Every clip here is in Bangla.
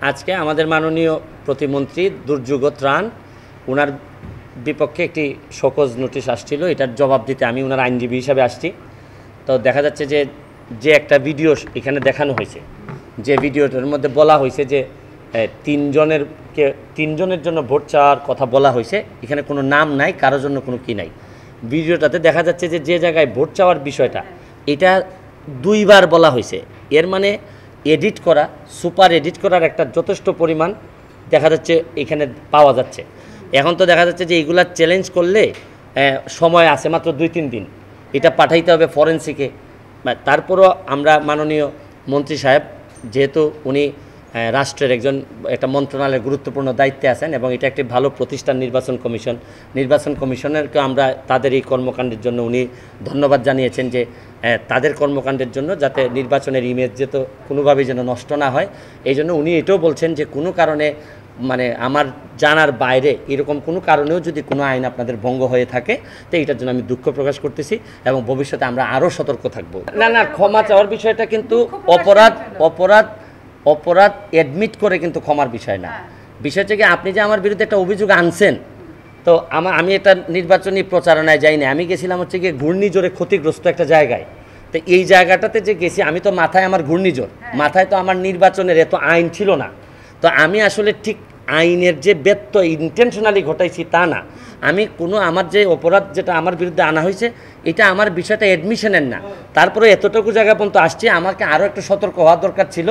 আজকে আমাদের মাননীয় প্রতিমন্ত্রী দুর্যোগ ত্রাণ ওনার বিপক্ষে একটি শোকজ নোটিশ আসছিল, এটার জবাব দিতে আমি ওনার আইনজীবী হিসাবে আসছি। তো দেখা যাচ্ছে যে একটা ভিডিও এখানে দেখানো হয়েছে, যে ভিডিওটার মধ্যে বলা হয়েছে যে তিনজনের জন্য ভোট চাওয়ার কথা বলা হয়েছে, এখানে কোনো নাম নাই, কারোর জন্য কোনো কি নাই। ভিডিওটাতে দেখা যাচ্ছে যে জায়গায় ভোট চাওয়ার বিষয়টা এটা দুইবার বলা হয়েছে, এর মানে এডিট করা, সুপার এডিট করার একটা যথেষ্ট পরিমাণ দেখা যাচ্ছে এখানে পাওয়া যাচ্ছে। এখন তো দেখা যাচ্ছে যে এইগুলা চ্যালেঞ্জ করলে সময় আছে মাত্র 2-3 দিন, এটা পাঠাইতে হবে ফরেন্সিকে। তারপরও আমরা মাননীয় মন্ত্রী সাহেব, যেহেতু উনি রাষ্ট্রের একটা মন্ত্রণালয়ের গুরুত্বপূর্ণ দায়িত্বে আছেন এবং এটা একটি ভালো প্রতিষ্ঠান নির্বাচন কমিশনেরকে আমরা তাদের এই কর্মকাণ্ডের জন্য উনি ধন্যবাদ জানিয়েছেন, যে তাদের কর্মকাণ্ডের জন্য যাতে নির্বাচনের ইমেজ যেত কোনোভাবেই যেন নষ্ট না হয়। এই জন্য উনি এটাও বলছেন যে কোনো কারণে মানে আমার জানার বাইরে এরকম কোনো কারণেও যদি কোনো আইন আপনাদের ভঙ্গ হয়ে থাকে তো এইটার জন্য আমি দুঃখ প্রকাশ করতেছি এবং ভবিষ্যতে আমরা আরও সতর্ক থাকব। না ক্ষমা চাওয়ার বিষয়টা কিন্তু অপরাধ অ্যাডমিট করে কিন্তু ক্ষমার বিষয় না। বিষয় হচ্ছে কি, আপনি যে আমার বিরুদ্ধে একটা অভিযোগ আনছেন, তো আমি এটা নির্বাচনী প্রচারণায় যাই না, আমি গেছিলাম হচ্ছে গিয়ে ঘূর্ণিঝড়ে ক্ষতিগ্রস্ত একটা জায়গায়। তো এই জায়গাটাতে যে গেছি, আমি তো মাথায় আমার ঘূর্ণিঝড়, মাথায় তো আমার নির্বাচনের এত আইন ছিল না। তো আমি আসলে ঠিক আইনের যে ব্যত্যয় ইন্টেনশনালি ঘটাইছি তা না, আমি আমার যে অপরাধ যেটা আমার বিরুদ্ধে আনা হয়েছে এটা আমার বিষয়টা অ্যাডমিশনের না। তারপরে এতটুকু জায়গা পর্যন্ত আসছি, আমাকে আরও একটু সতর্ক হওয়া দরকার ছিল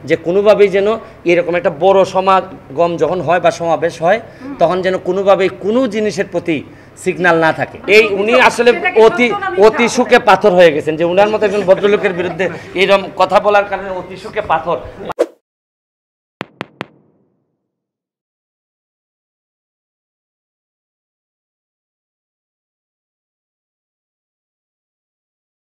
যে কোনোভাবেই যেন এরকম একটা বড় সমাগম যখন হয় বা সমাবেশ হয় তখন যেন কোনোভাবেই কোনো জিনিসের প্রতি সিগন্যাল না থাকে। উনি আসলে অতি সুখে পাথর হয়ে গেছেন, যে উনার মতো একজন ভদ্রলোকের বিরুদ্ধে এরকম কথা বলার কারণে অতি সুখে পাথর।